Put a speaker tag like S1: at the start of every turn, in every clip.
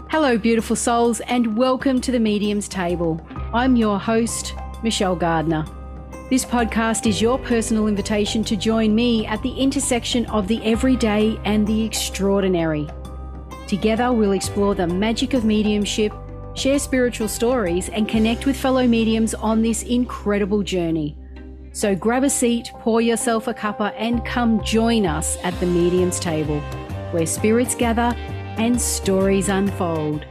S1: Hello, beautiful souls, and welcome to the Medium's Table. I'm your host, Michelle Gardner. This podcast is your personal invitation to join me at the intersection of the everyday and the extraordinary. Together, we'll explore the magic of mediumship, share spiritual stories, and connect with fellow mediums on this incredible journey. So grab a seat, pour yourself a cuppa, and come join us at the Medium's Table, where spirits gather and stories unfold.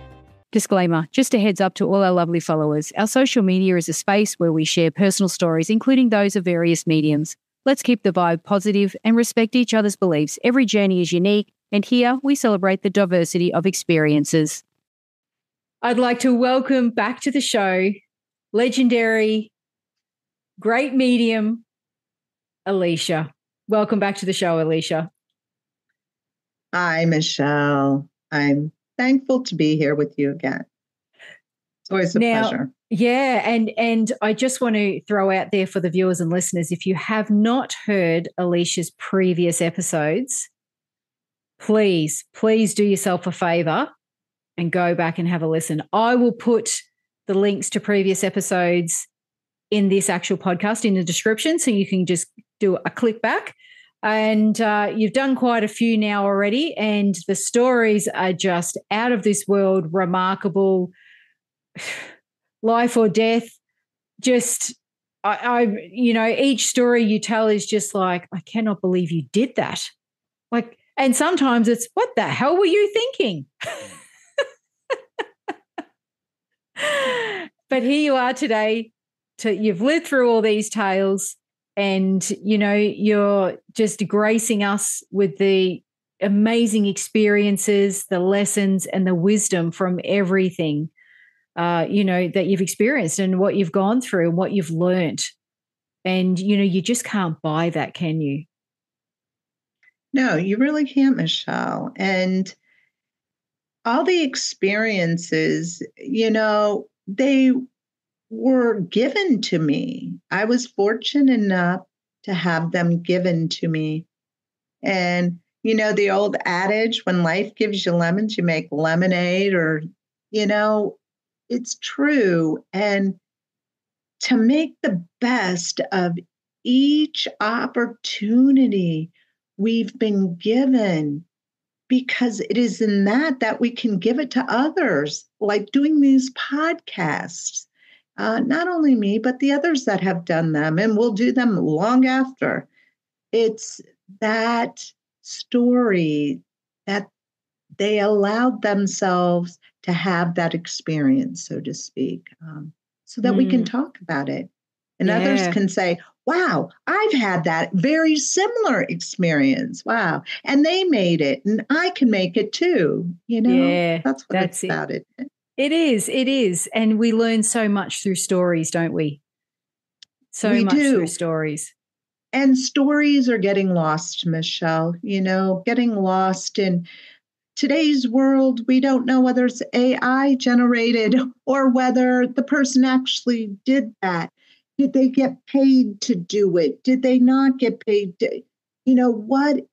S1: Disclaimer, just a heads up to all our lovely followers. Our social media is a space where we share personal stories, including those of various mediums. Let's keep the vibe positive and respect each other's beliefs. Every journey is unique, and here we celebrate the diversity of experiences. I'd like to welcome back to the show legendary, great medium, Alicia. Welcome back to the show, Alicia.
S2: Hi, Michelle. I'm thankful to be here with you again. It's always a pleasure.
S1: Yeah, and I just want to throw out there for the viewers and listeners, if you have not heard Alicia's previous episodes, please do yourself a favor and go back and have a listen. I will put the links to previous episodes in this actual podcast in the description, so you can just do a click back. And you've done quite a few now already, and the stories are just out of this world, remarkable, life or death. Just, each story you tell is just like, I cannot believe you did that. Like, and sometimes it's, what the hell were you thinking? But here you are today. You've lived through all these tales. And, you're just gracing us with the amazing experiences, the lessons, and the wisdom from everything, that you've experienced and what you've gone through and what you've learned. And, you just can't buy that, can you?
S2: No, you really can't, Michelle. And all the experiences, they were given to me. I was fortunate enough to have them given to me. And, the old adage, when life gives you lemons, you make lemonade, or, it's true. And to make the best of each opportunity we've been given, because it is in that we can give it to others, like doing these podcasts. Not only me, but the others that have done them, and will do them long after. It's that story that they allowed themselves to have that experience, so to speak, so that we can talk about it. And others can say, wow, I've had that very similar experience. Wow. And they made it, and I can make it too. That's what it's about it.
S1: It is. And we learn so much through stories, don't we? We much do. Through stories.
S2: And stories are getting lost, Michelle, getting lost in today's world. We don't know whether it's AI generated or whether the person actually did that. Did they get paid to do it? Did they not get paid? What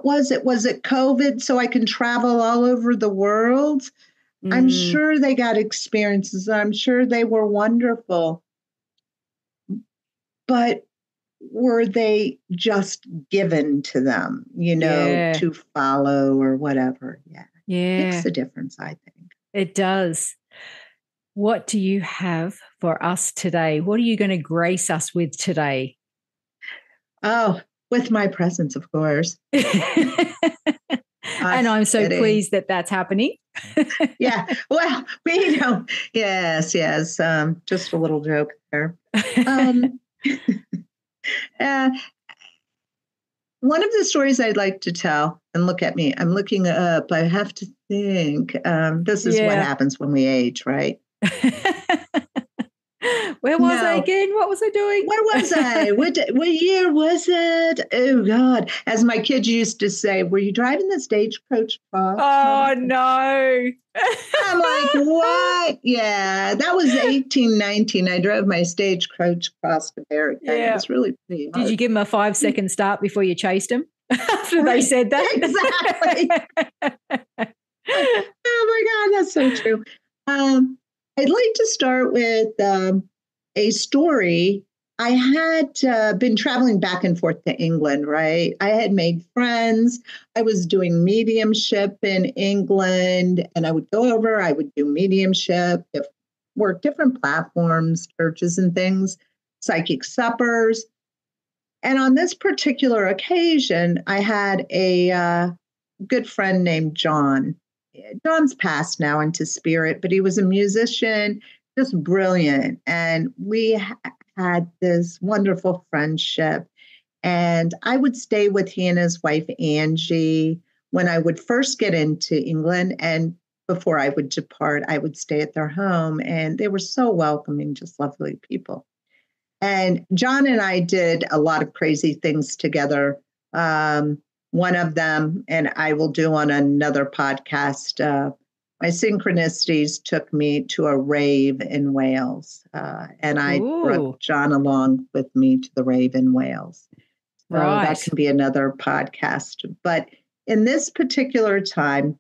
S2: was it? Was it COVID so I can travel all over the world? I'm sure they got experiences. I'm sure they were wonderful. But were they just given to them, to follow or whatever? Yeah. It makes a difference, I think.
S1: It does. What do you have for us today? What are you going to grace us with today?
S2: Oh, with my presence, of course.
S1: And I'm so pleased that that's happening.
S2: Yeah. Well, yes. Just a little joke there. One of the stories I'd like to tell, and look at me, I'm looking up. I have to think. This is what happens when we age, right?
S1: Where was I again? What was I doing?
S2: Where was I? What year was it? Oh, God. As my kids used to say, were you driving the stagecoach across?
S1: Oh, no.
S2: I'm like, what? Yeah, that was 1819. I drove my stagecoach across America. Yeah. It was really pretty hard.
S1: Did you give them a 5-second start before you chased them? After they said that?
S2: Exactly. Oh, my God, that's So true. I'd like to start with a story. I had been traveling back and forth to England, right? I had made friends. I was doing mediumship in England, and I would go over, I would do mediumship, work different platforms, churches and things, psychic suppers. And on this particular occasion, I had a good friend named John. John's passed now into spirit, but he was a musician, just brilliant. And we had this wonderful friendship. And I would stay with he and his wife, Angie, when I would first get into England. And before I would depart, I would stay at their home. And they were so welcoming, just lovely people. And John and I did a lot of crazy things together. One of them, and I will do on another podcast, my synchronicities took me to a rave in Wales. And I brought John along with me to the rave in Wales. So that can be another podcast. But in this particular time,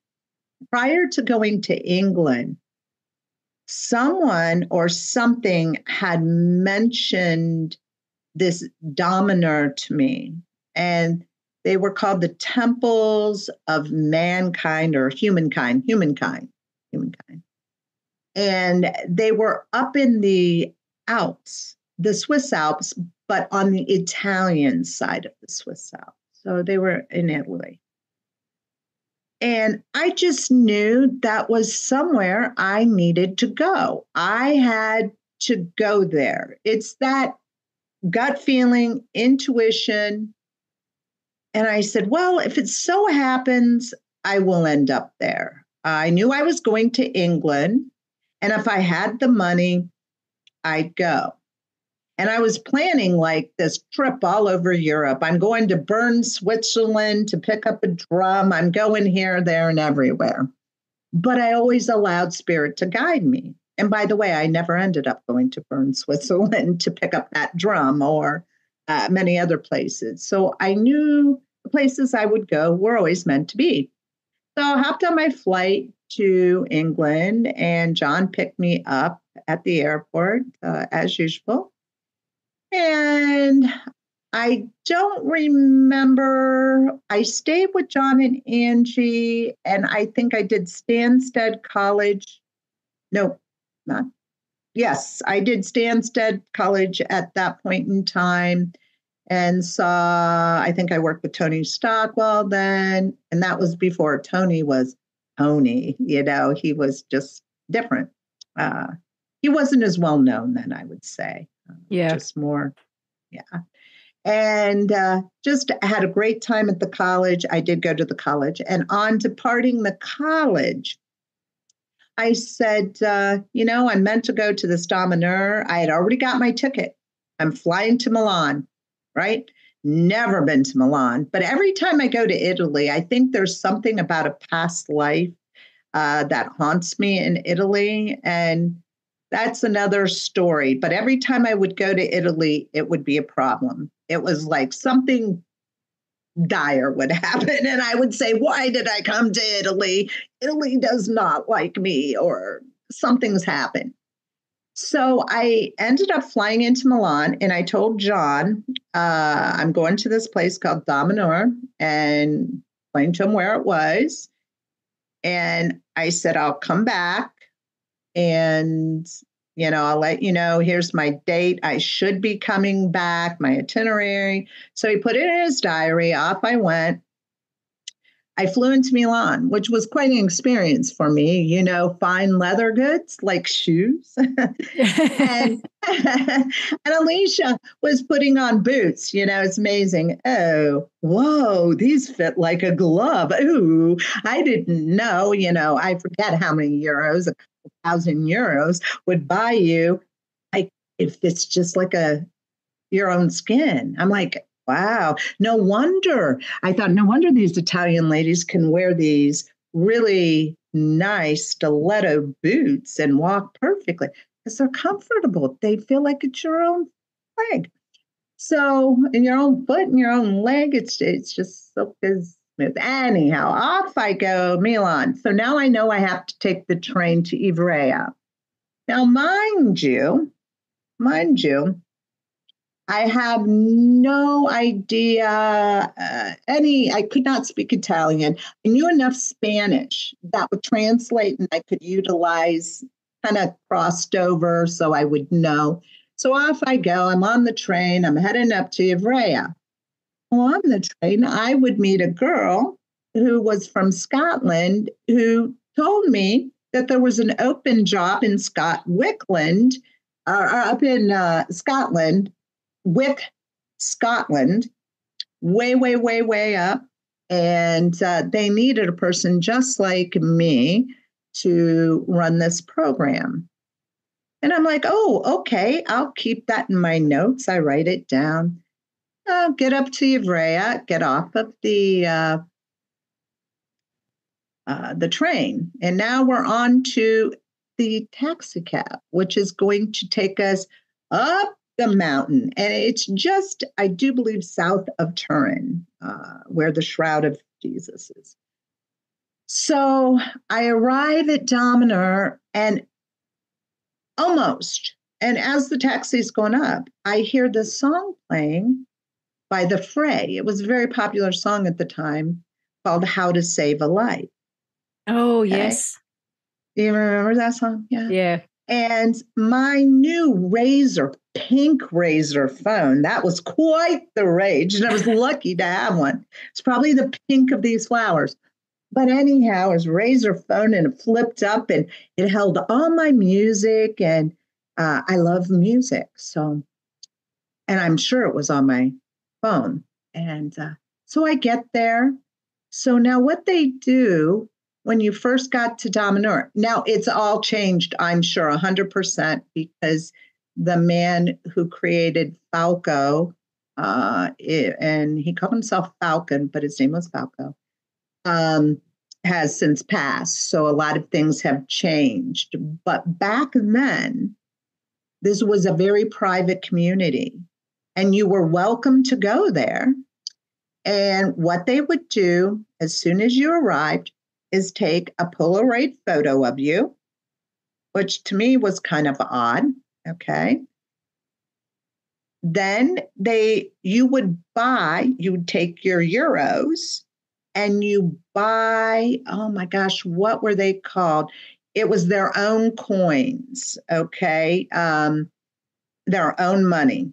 S2: prior to going to England, someone or something had mentioned this Damanhur to me, and they were called the temples of mankind or humankind. And they were up in the Alps, the Swiss Alps, but on the Italian side of the Swiss Alps. So they were in Italy. And I just knew that was somewhere I needed to go. I had to go there. It's that gut feeling, intuition. And I said, well, if it so happens, I will end up there. I knew I was going to England. And if I had the money, I'd go. And I was planning like this trip all over Europe. I'm going to Bern, Switzerland to pick up a drum. I'm going here, there, and everywhere. But I always allowed spirit to guide me. And by the way, I never ended up going to Bern, Switzerland to pick up that drum or many other places. So I knew the places I would go were always meant to be. So I hopped on my flight to England, and John picked me up at the airport as usual. And I don't remember. I stayed with John and Angie, and I think I did Stansted College. No, not. Yes, I did Stansted College at that point in time, and I think I worked with Tony Stockwell then, and that was before Tony was Tony. He was just different. He wasn't as well known then, I would say. Just more, yeah. And just had a great time at the college. I did go to the college. And on departing the college, I said, I'm meant to go to this Damanhur. I had already got my ticket. I'm flying to Milan, right? Never been to Milan. But every time I go to Italy, I think there's something about a past life that haunts me in Italy. And that's another story. But every time I would go to Italy, it would be a problem. It was like something dire would happen. And I would say, why did I come to Italy? Italy does not like me, or something's happened. So I ended up flying into Milan, and I told John, I'm going to this place called Damanhur, and explained to him where it was. And I said, I'll come back. And, I'll let you know, here's my date. I should be coming back, my itinerary. So he put it in his diary. Off I went. I flew into Milan, which was quite an experience for me, fine leather goods like shoes. and Alicia was putting on boots, it's amazing. Oh, whoa, these fit like a glove. Ooh, I didn't know, I forget how many euros, a couple thousand euros would buy you. It fits just like your own skin. I'm like, wow, no wonder. I thought, no wonder these Italian ladies can wear these really nice stiletto boots and walk perfectly because they're comfortable. They feel like it's your own leg. So, in your own foot and your own leg, it's just silk is smooth. Anyhow, off I go, Milan. So now I know I have to take the train to Ivrea. Now, mind you, I have no idea I could not speak Italian. I knew enough Spanish that would translate and I could utilize, kind of crossed over so I would know. So off I go. I'm on the train. I'm heading up to Ivrea. Well, on the train, I would meet a girl who was from Scotland who told me that there was an open job in Wickland, up in Scotland, Wick, Scotland, way, way, way, way up. And they needed a person just like me to run this program. And I'm like, oh, okay, I'll keep that in my notes. I write it down. I'll get up to Ivrea, get off of the train. And now we're on to the taxi cab, which is going to take us up the mountain. And it's just, I do believe, south of Turin, where the Shroud of Jesus is. So I arrive at Damanhur and as the taxi's going up, I hear this song playing by The Fray. It was a very popular song at the time called How to Save a Life.
S1: Oh, okay. Yes.
S2: Do you remember that song? Yeah.
S1: Yeah.
S2: And my new pink Razor phone, that was quite the rage. And I was lucky to have one. It's probably the pink of these flowers. But anyhow, it was Razor phone and it flipped up and it held all my music. And I love music. So, and I'm sure it was on my phone. And so I get there. So now what they do when you first got to Damanhur, now it's all changed, I'm sure, 100%, because the man who created Falco, and he called himself Falcon, but his name was Falco, has since passed. So a lot of things have changed. But back then, this was a very private community, and you were welcome to go there. And what they would do as soon as you arrived is take a Polaroid photo of you, which to me was kind of odd. Okay. Then you would take your euros and you buy, oh my gosh, what were they called? It was their own coins. Okay. Their own money.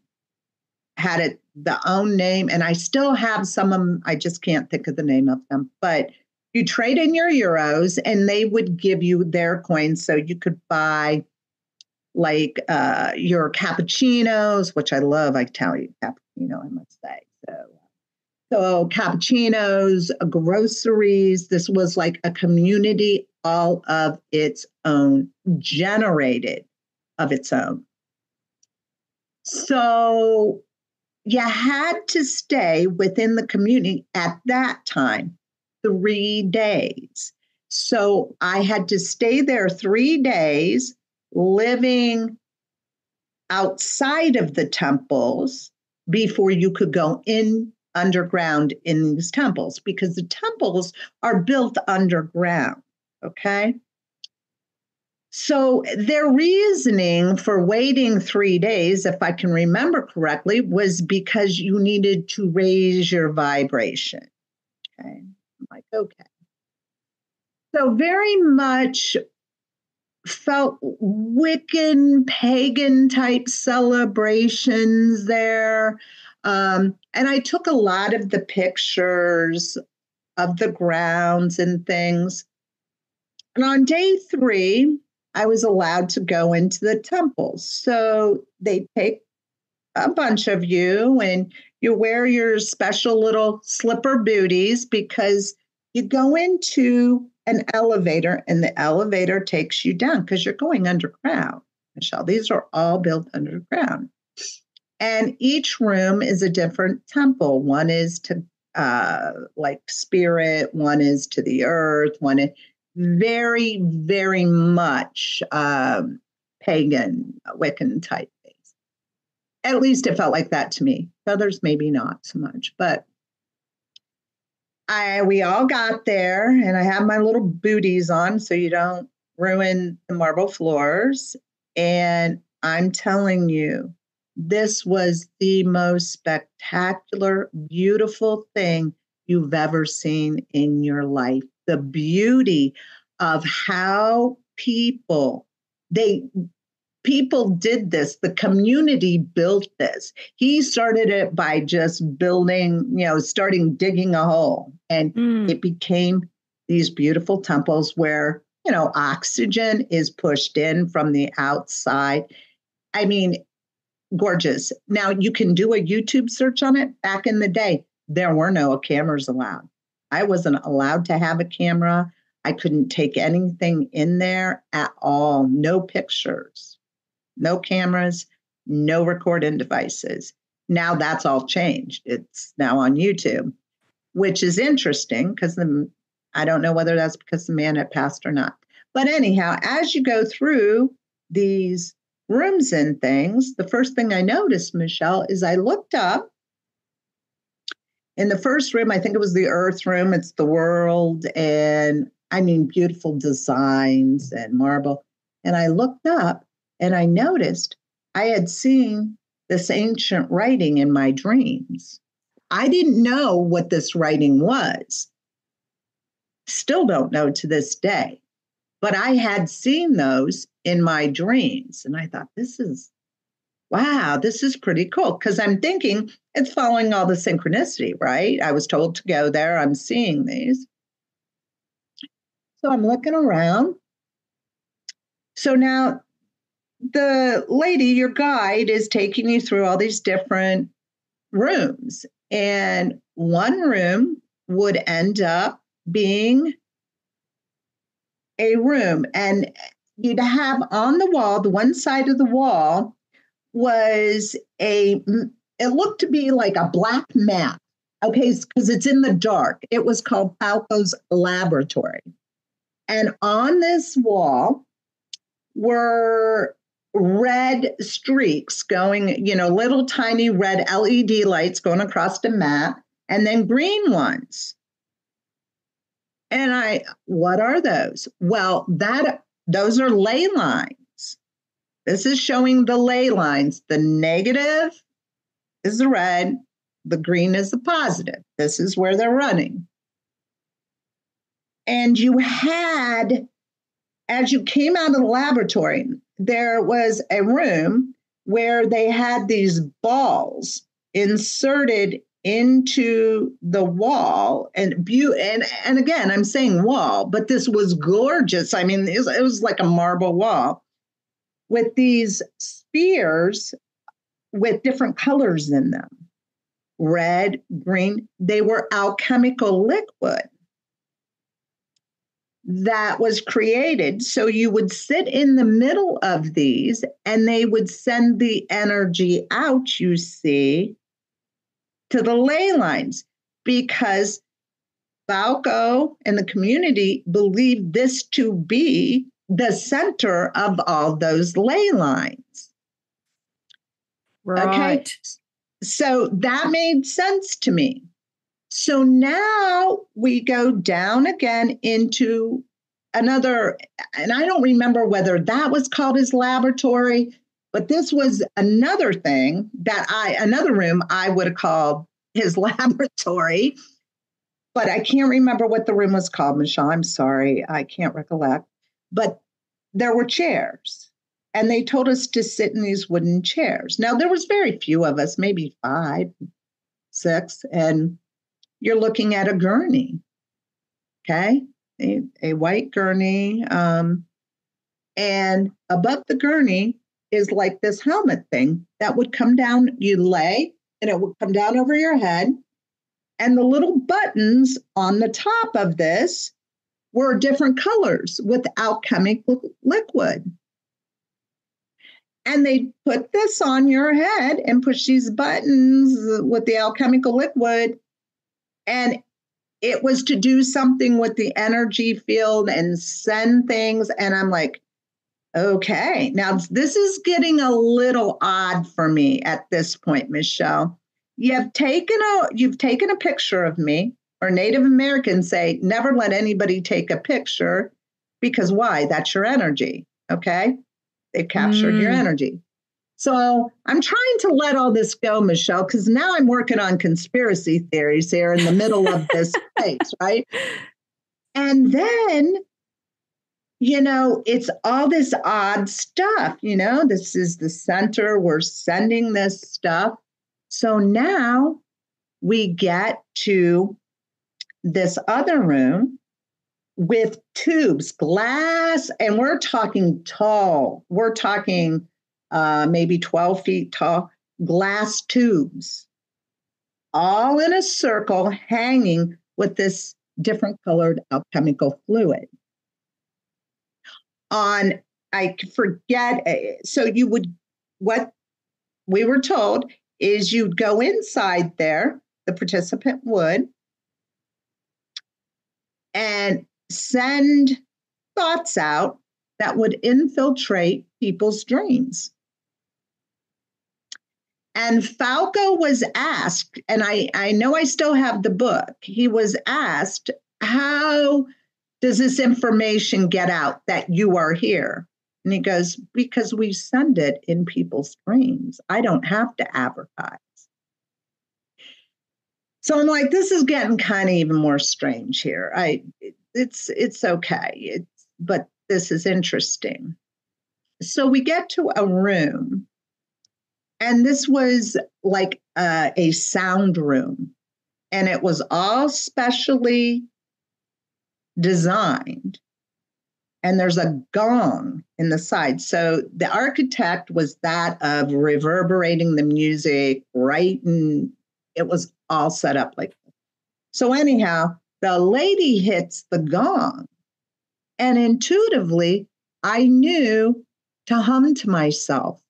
S2: Had it the own name. And I still have some of them. I just can't think of the name of them, but you trade in your euros and they would give you their coins. So you could buy like your cappuccinos, which I love. I tell you, cappuccino, I must say. So cappuccinos, groceries. This was like a community all of its own, generated of its own. So you had to stay within the community at that time 3 days. So I had to stay there 3 days, living outside of the temples before you could go in underground in these temples, because the temples are built underground. Okay. So their reasoning for waiting 3 days, if I can remember correctly, was because you needed to raise your vibration. Okay. I'm like, okay. So very much felt Wiccan, pagan type celebrations there. And I took a lot of the pictures of the grounds and things. And on day 3, I was allowed to go into the temples. So they take a bunch of you and you wear your special little slipper booties, because you go into an elevator and the elevator takes you down because you're going underground, Michelle. These are all built underground. And each room is a different temple. One is to like spirit, one is to the earth, one is very, very much pagan, Wiccan type things. At least it felt like that to me. Others maybe not so much. But we all got there, and I have my little booties on so you don't ruin the marble floors. And I'm telling you, this was the most spectacular, beautiful thing you've ever seen in your life. The beauty of how people did this. The community built this. He started it by just building, starting digging a hole. And it became these beautiful temples where, oxygen is pushed in from the outside. I mean, gorgeous. Now you can do a YouTube search on it. Back in the day, there were no cameras allowed. I wasn't allowed to have a camera. I couldn't take anything in there at all. No pictures. No cameras, no recording devices. Now that's all changed. It's now on YouTube, which is interesting because I don't know whether that's because the man had passed or not. But anyhow, as you go through these rooms and things, the first thing I noticed, Michelle, is I looked up in the first room. I think it was the Earth room. It's the world. And I mean, beautiful designs and marble. And I looked up, and I noticed I had seen this ancient writing in my dreams. I didn't know what this writing was. Still don't know to this day. But I had seen those in my dreams. And I thought, wow, this is pretty cool. Because I'm thinking it's following all the synchronicity, right? I was told to go there. I'm seeing these. So I'm looking around. So now, the lady, your guide, is taking you through all these different rooms. And one room would end up being a room. And you'd have on the wall, the one side of the wall was it looked to be like a black mat. Okay, because it's in the dark. It was called Falco's Laboratory. And on this wall were red streaks going, little tiny red LED lights going across the mat, and then green ones. And what are those? Well, those are ley lines. This is showing the ley lines. The negative is the red, the green is the positive. This is where they're running. And you had, as you came out of the laboratory, there was a room where they had these balls inserted into the wall, and again, I'm saying wall, but this was gorgeous. I mean, it was like a marble wall with these spheres with different colors in them, red, green. They were alchemical liquid that was created. So you would sit in the middle of these and they would send the energy out, you see, to the ley lines, because Falco and the community believed this to be the center of all those ley lines.
S1: Right.
S2: Okay. So that made sense to me. So now we go down again into another, and I don't remember whether that was called his laboratory, but this was another thing another room I would have called his laboratory, but I can't remember what the room was called, Michelle. I'm sorry, I can't recollect. But there were chairs, and they told us to sit in these wooden chairs. Now, there was very few of us, maybe 5, 6, and you're looking at a gurney, okay? A white gurney. And above the gurney is like this helmet thing that would come down. You lay, and it would come down over your head. And the little buttons on the top of this were different colors with alchemic liquid. And they put this on your head and push these buttons with the alchemical liquid. And it was to do something with the energy field and send things. And I'm like, okay, now this is getting a little odd for me at this point, Michelle. You've taken a picture of me or Native Americans say, never let anybody take a picture because why? That's your energy. Okay. They've captured your energy. So I'm trying to let all this go, Michelle, because now I'm working on conspiracy theories here in the middle of this place, right? And then, it's all this odd stuff, this is the center. We're sending this stuff. So now we get to this other room with tubes, glass, and we're talking tall. We're talking maybe 12 feet tall, glass tubes, all in a circle, hanging with this different colored alchemical fluid. I forget, so what we were told is you'd go inside there, the participant would, and send thoughts out that would infiltrate people's dreams. And Falco was asked, and I know I still have the book, he was asked, how does this information get out that you are here? And he goes, because we send it in people's dreams. I don't have to advertise. So I'm like, this is getting kind of even more strange here. It's okay, but this is interesting. So we get to a room, and this was like a sound room, and it was all specially designed. And there's a gong in the side. So the architect was that of reverberating the music, right? And it was all set up like that. So anyhow, the lady hits the gong. And intuitively, I knew to hum to myself.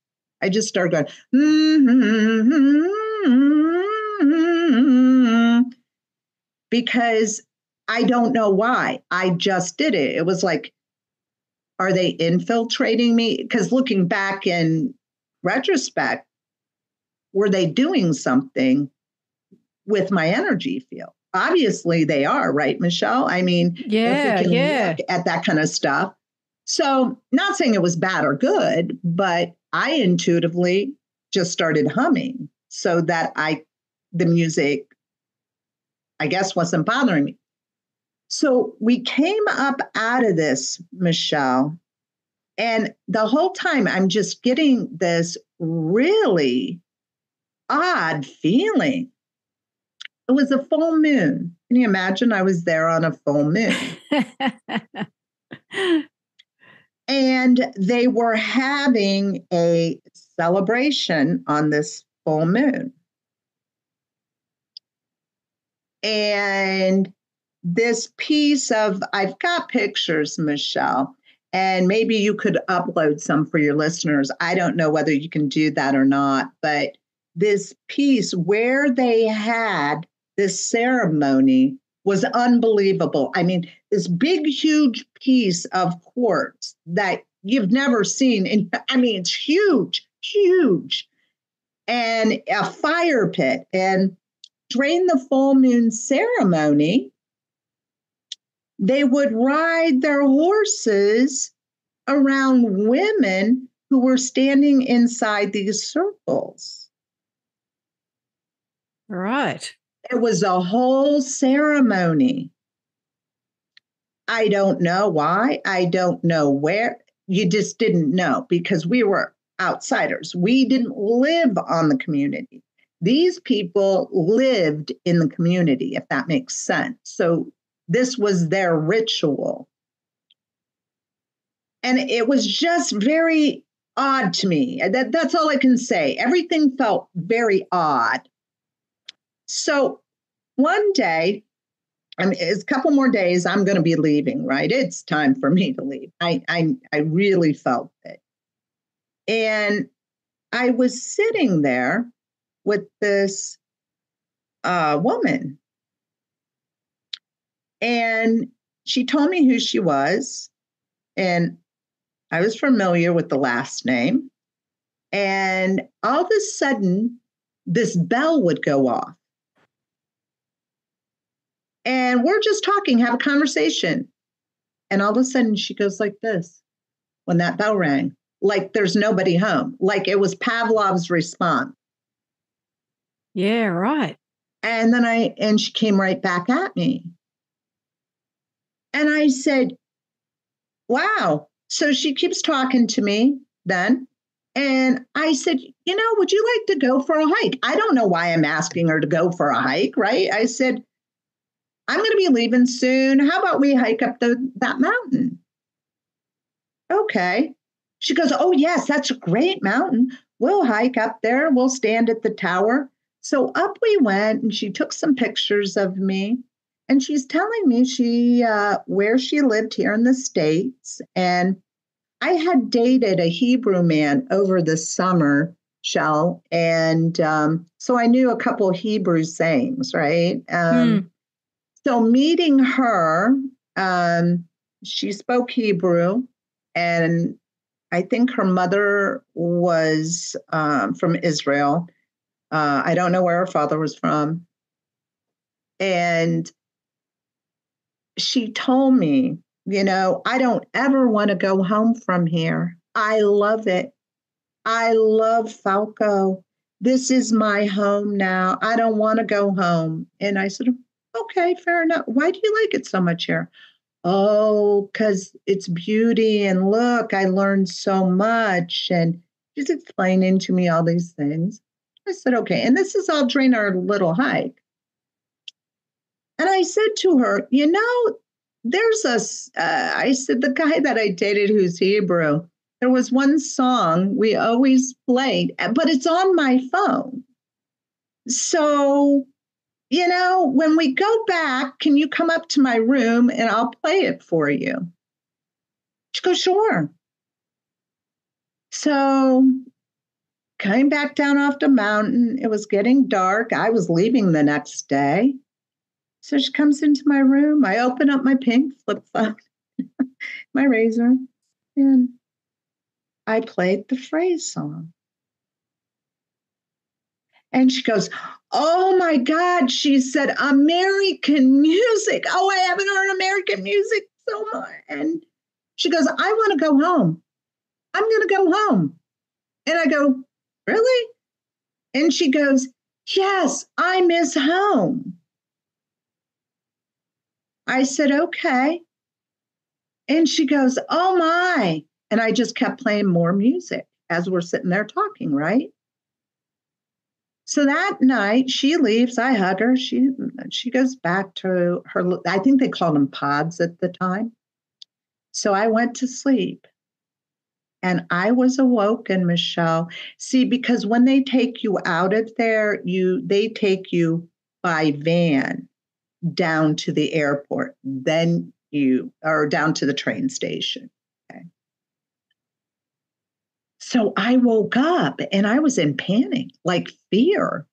S2: I just started going, because I don't know why. I just did it. It was like, are they infiltrating me? Because looking back in retrospect, were they doing something with my energy field? Obviously they are, right, Michelle? I mean, if we can look at that kind of stuff. So not saying it was bad or good, but I intuitively just started humming so that the music, I guess, wasn't bothering me. So we came up out of this, Michelle, and the whole time I'm just getting this really odd feeling. It was a full moon. Can you imagine? I was there on a full moon. And they were having a celebration on this full moon. And this piece of, I've got pictures, Michelle, and maybe you could upload some for your listeners. I don't know whether you can do that or not, but this piece where they had this ceremony was unbelievable. I mean, this big, huge piece of quartz that you've never seen. And I mean, it's huge, huge. And a fire pit. And during the full moon ceremony, they would ride their horses around women who were standing inside these circles.
S1: Right.
S2: It was a whole ceremony. I don't know why. I don't know where. You just didn't know because we were outsiders. We didn't live on the community. These people lived in the community, if that makes sense. So this was their ritual. And it was just very odd to me. That's all I can say. Everything felt very odd. So one day, it's a couple more days, I'm going to be leaving, right? It's time for me to leave. I really felt it. And I was sitting there with this woman. And she told me who she was. And I was familiar with the last name. And all of a sudden, this bell would go off. And we're just talking, have a conversation. And all of a sudden she goes like this when that bell rang, like there's nobody home, like it was Pavlov's response.
S1: Yeah, right.
S2: And then she came right back at me. And I said, wow. So she keeps talking to me then. And I said, would you like to go for a hike? I don't know why I'm asking her to go for a hike, right? I said, I'm going to be leaving soon. How about we hike up that mountain? Okay. She goes, oh, yes, that's a great mountain. We'll hike up there. We'll stand at the tower. So up we went, and she took some pictures of me. And she's telling me where she lived here in the States. And I had dated a Hebrew man over the summer, Shell. And so I knew a couple of Hebrew sayings, right? So meeting her, she spoke Hebrew, and I think her mother was from Israel. I don't know where her father was from. And she told me, I don't ever want to go home from here. I love it. I love Falco. This is my home now. I don't want to go home. And I said, okay, fair enough. Why do you like it so much here? Oh, because it's beauty. And look, I learned so much. And she's explaining to me all these things. I said, okay. And this is all during our little hike. And I said to her, I said, the guy that I dated who's Hebrew, there was one song we always played, but it's on my phone. So, when we go back, can you come up to my room and I'll play it for you? She goes, sure. So came back down off the mountain. It was getting dark. I was leaving the next day. So she comes into my room. I open up my pink flip phone, my razor, and I played the phrase song. And she goes, oh my God, she said, American music. Oh, I haven't heard American music so much. And she goes, I want to go home. I'm going to go home. And I go, really? And she goes, yes, I miss home. I said, okay. And she goes, oh my. And I just kept playing more music as we're sitting there talking, right? So that night she leaves, I hug her. She goes back to her, I think they called them pods at the time. So I went to sleep and I was awoken, Michelle. See, because when they take you out of there, they take you by van down to the airport, then down to the train station. Okay. So I woke up and I was in panic, like fear,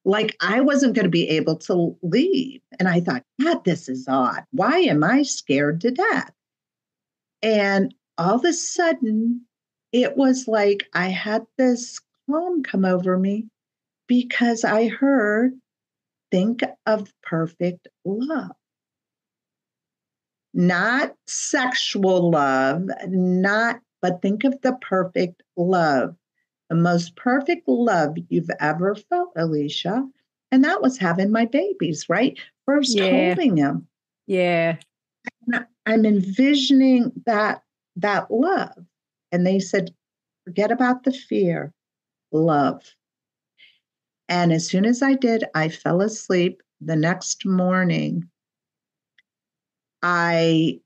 S2: like I wasn't going to be able to leave. And I thought, God, this is odd. Why am I scared to death? And all of a sudden, it was like I had this calm come over me because I heard, think of perfect love. Not sexual love, but think of the perfect love, the most perfect love you've ever felt, Alicia. And that was having my babies, right? First holding them.
S1: Yeah.
S2: I'm envisioning that love. And they said, forget about the fear, love. And as soon as I did, I fell asleep. The next morning, I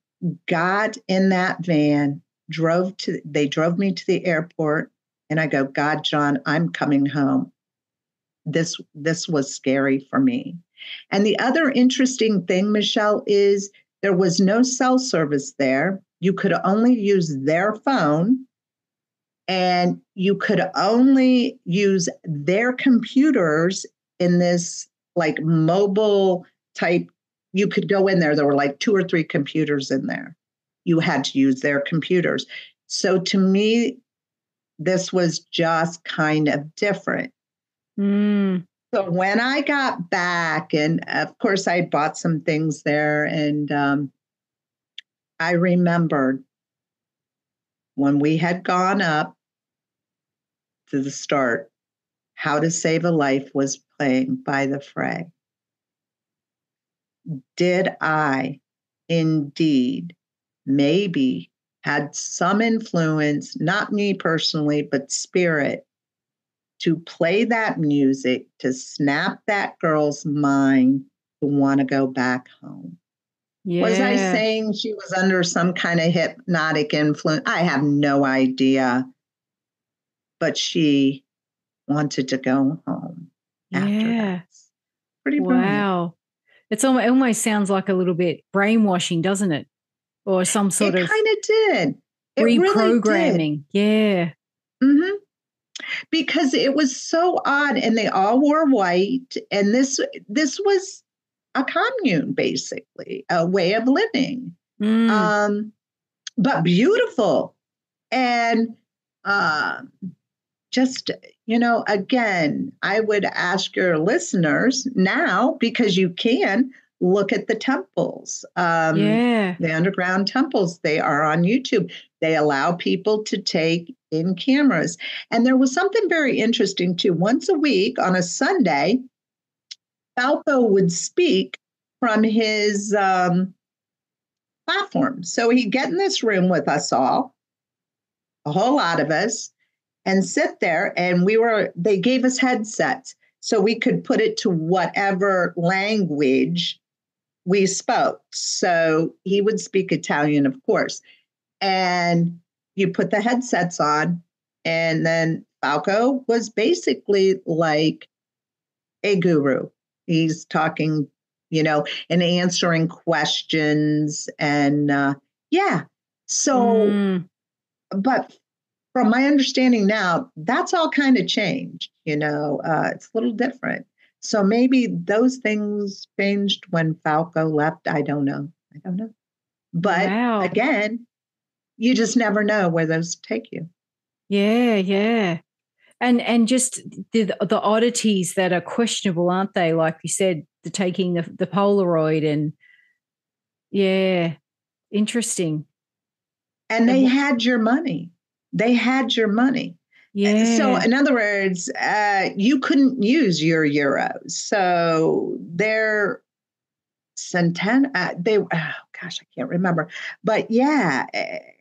S2: got in that van, they drove me to the airport, and I go, God, John, I'm coming home. This was scary for me. And the other interesting thing, Michelle, is there was no cell service there. You could only use their phone, and you could only use their computers in this like mobile type. You could go in there. There were like 2 or 3 computers in there. You had to use their computers. So to me, this was just kind of different. So when I got back, and of course I bought some things there, and I remembered when we had gone up to the start, How to Save a Life was playing by the Fray. Did I indeed maybe had some influence, not me personally, but spirit, to play that music, to snap that girl's mind to want to go back home? Was I
S1: Yeah.
S2: saying she was under some kind of hypnotic influence? I have no idea. But she wanted to go home after
S1: Yeah.
S2: that. Pretty brilliant.
S1: Wow. It almost sounds like a little bit brainwashing, doesn't it? Or some sort
S2: It
S1: of
S2: kind of did. It really did.
S1: reprogramming. Yeah.
S2: Hmm. Because it was so odd, and they all wore white, and this was a commune, basically, a way of living,
S1: Mm.
S2: but beautiful. And uh, just, again, I would ask your listeners now, because you can look at the temples,
S1: Yeah.
S2: the underground temples. They are on YouTube. They allow people to take in cameras. And there was something very interesting too. Once a week on a Sunday, Falco would speak from his platform. So he'd get in this room with us all, a whole lot of us, and sit there, and they gave us headsets so we could put it to whatever language we spoke. So he would speak Italian, of course, and you put the headsets on, and then Falco was basically like a guru. He's talking, and answering questions, and yeah. So,
S1: Mm.
S2: but from my understanding now, that's all kind of changed. It's a little different. So maybe those things changed when Falco left. I don't know. But
S1: Wow.
S2: again, you just never know where those take you.
S1: Yeah, yeah. And just the oddities that are questionable, aren't they? Like you said, the taking the Polaroid, and yeah, interesting.
S2: And they had your money. They had your money. So,
S1: Yeah.
S2: in other words, you couldn't use your euros. So they're oh gosh, I can't remember. But yeah,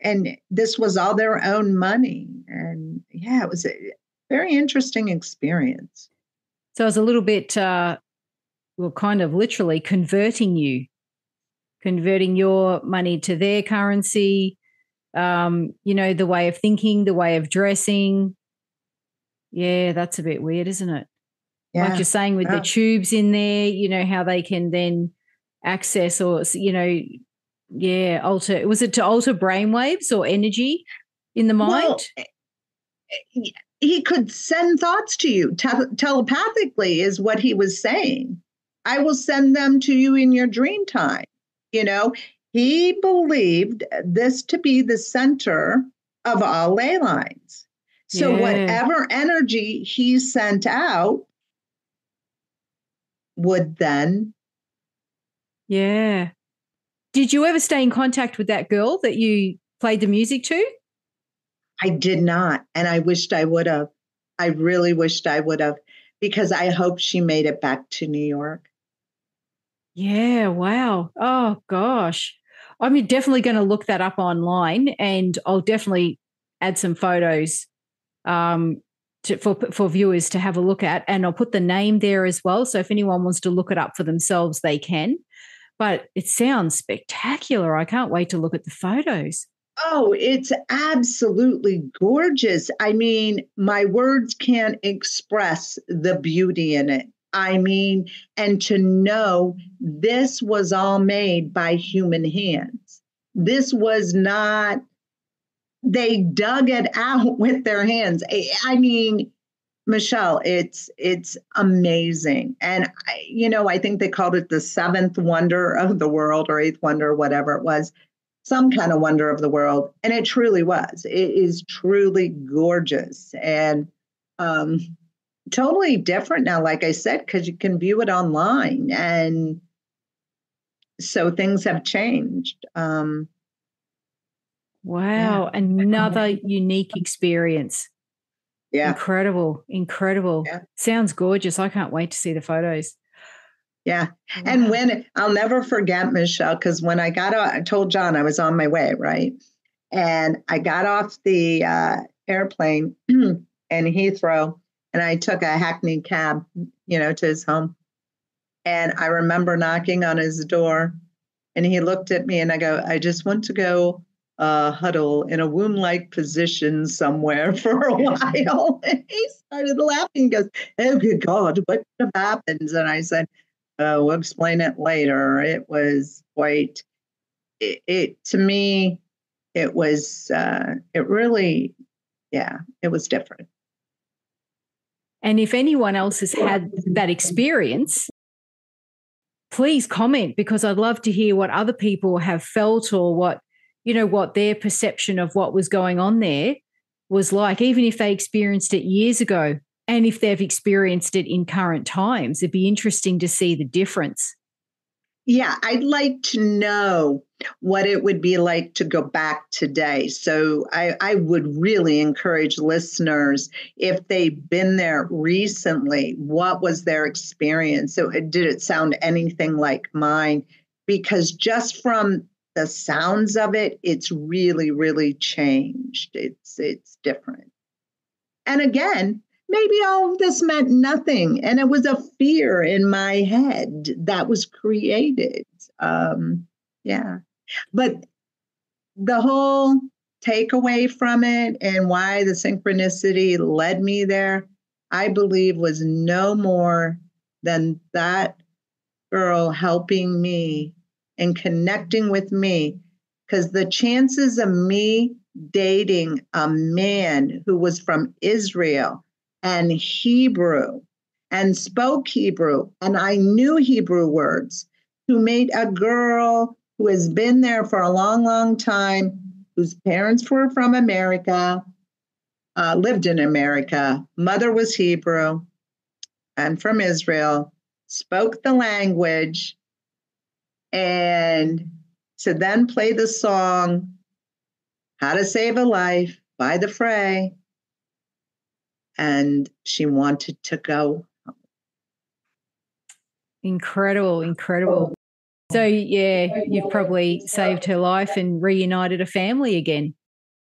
S2: and this was all their own money. And yeah, it was a very interesting experience.
S1: So it was a little bit, well, kind of literally converting your money to their currency, the way of thinking, the way of dressing. Yeah, that's a bit weird, isn't it? Like
S2: Yeah.
S1: you're saying with the
S2: Oh.
S1: tubes in there, how they can then access or, alter. Was it to alter brainwaves or energy in the mind?
S2: Well, he could send thoughts to you telepathically, is what he was saying. I will send them to you in your dream time. He believed this to be the center of all ley lines. So
S1: Yeah.
S2: whatever energy he sent out would then.
S1: Yeah. Did you ever stay in contact with that girl that you played the music to?
S2: I did not. And I wished I would have. I really wished I would have, because I hope she made it back to New York.
S1: Yeah, wow. Oh gosh. I'm definitely going to look that up online, and I'll definitely add some photos for viewers to have a look at, and I'll put the name there as well. So if anyone wants to look it up for themselves, they can. But it sounds spectacular. I can't wait to look at the photos.
S2: Oh, it's absolutely gorgeous. I mean, my words can't express the beauty in it. I mean, and to know this was all made by human hands. This was not, they dug it out with their hands. I mean, Michelle, it's amazing. And I think they called it the seventh wonder of the world, or eighth wonder, whatever it was, some kind of wonder of the world. And it truly was. It is truly gorgeous. And totally different now, like I said, because you can view it online. And so things have changed.
S1: Wow. Another unique experience.
S2: Yeah.
S1: Incredible. Incredible.
S2: Yeah.
S1: Sounds gorgeous. I can't wait to see the photos.
S2: Yeah.
S1: Wow.
S2: And when I'll never forget, Michelle, because when I got off, I told John I was on my way, right? And I got off the airplane in Heathrow, and I took a Hackney cab, to his home. And I remember knocking on his door, and he looked at me, and I go, I just want to go huddle in a womb-like position somewhere for a while. And he started laughing. He goes, oh, good God, what could have happened? And I said, we'll explain it later. It was quite, to me, it was, it really, it was different.
S1: And if anyone else has had that experience, please comment, because I'd love to hear what other people have felt, or what their perception of what was going on there was like, even if they experienced it years ago, and if they've experienced it in current times. It'd be interesting to see the difference.
S2: Yeah, I'd like to know what it would be like to go back today. So I would really encourage listeners, if they've been there recently, what was their experience? So did it sound anything like mine? Because just from the sounds of it, it's really, really changed. It's different. And again, maybe all of this meant nothing, and it was a fear in my head that was created. Yeah. But the whole takeaway from it, and why the synchronicity led me there, I believe, was no more than that girl helping me and connecting with me. Because the chances of me dating a man who was from Israel and Hebrew and spoke Hebrew, and I knew Hebrew words, who made a girl who has been there for a long, long time, whose parents were from America, lived in America. Mother was Hebrew and from Israel, spoke the language, and to then play the song How to Save a Life by the Fray. And she wanted to go.
S1: Incredible, incredible. So, yeah, you've probably saved her life and reunited a family again.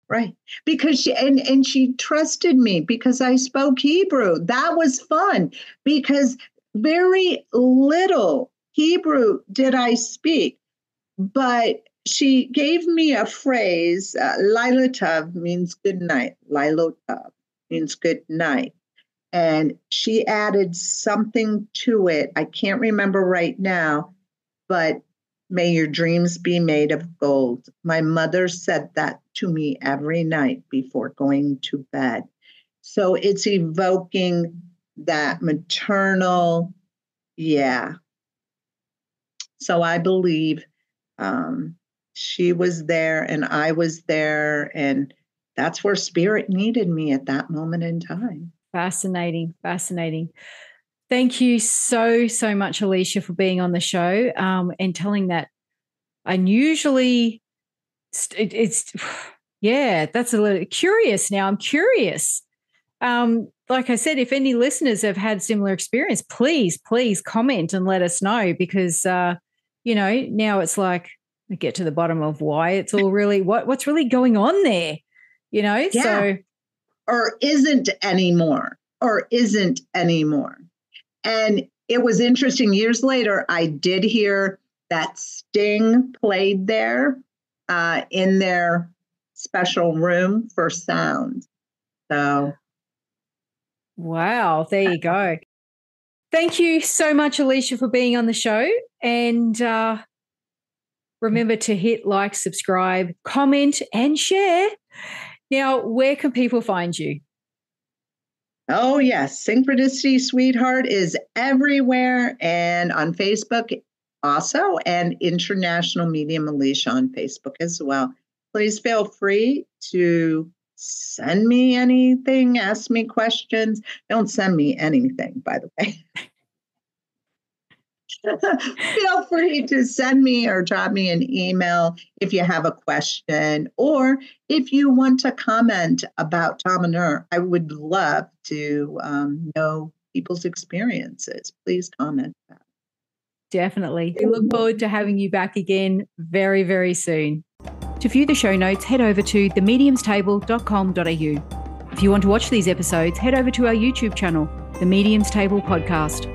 S2: Right. Because she trusted me because I spoke Hebrew. That was fun, because very little Hebrew did I speak. But she gave me a phrase, Lila Tov means good night. Lila Tov means good night. And she added something to it. I can't remember right now, but may your dreams be made of gold. My mother said that to me every night before going to bed. So it's evoking that maternal, yeah. So I believe she was there and I was there, and that's where spirit needed me at that moment in time.
S1: Fascinating, fascinating. Thank you so, so much, Alicia, for being on the show and telling that unusually, that's a little curious now. I'm curious. Like I said, if any listeners have had similar experience, please comment and let us know, because, now it's like, I get to the bottom of why it's all really, what's really going on there,
S2: Yeah.
S1: So.
S2: Or isn't anymore. And it was interesting. Years later, I did hear that Sting played there in their special room for sound. So.
S1: Wow, there you go. Thank you so much, Alicia, for being on the show. And remember to hit like, subscribe, comment, and share. Now, where can people find you?
S2: Oh, yes. Synchronicity Sweetheart is everywhere, and on Facebook also, and International Medium Alicia on Facebook as well. Please feel free to send me anything, ask me questions. Don't send me anything, by the way. Feel free to send me or drop me an email if you have a question, or if you want to comment about Damanhur. I would love to know people's experiences. Please comment.
S1: Definitely. We look forward to having you back again very, very soon. To view the show notes, head over to themediumstable.com.au. If you want to watch these episodes, head over to our YouTube channel, The Medium's Table Podcast.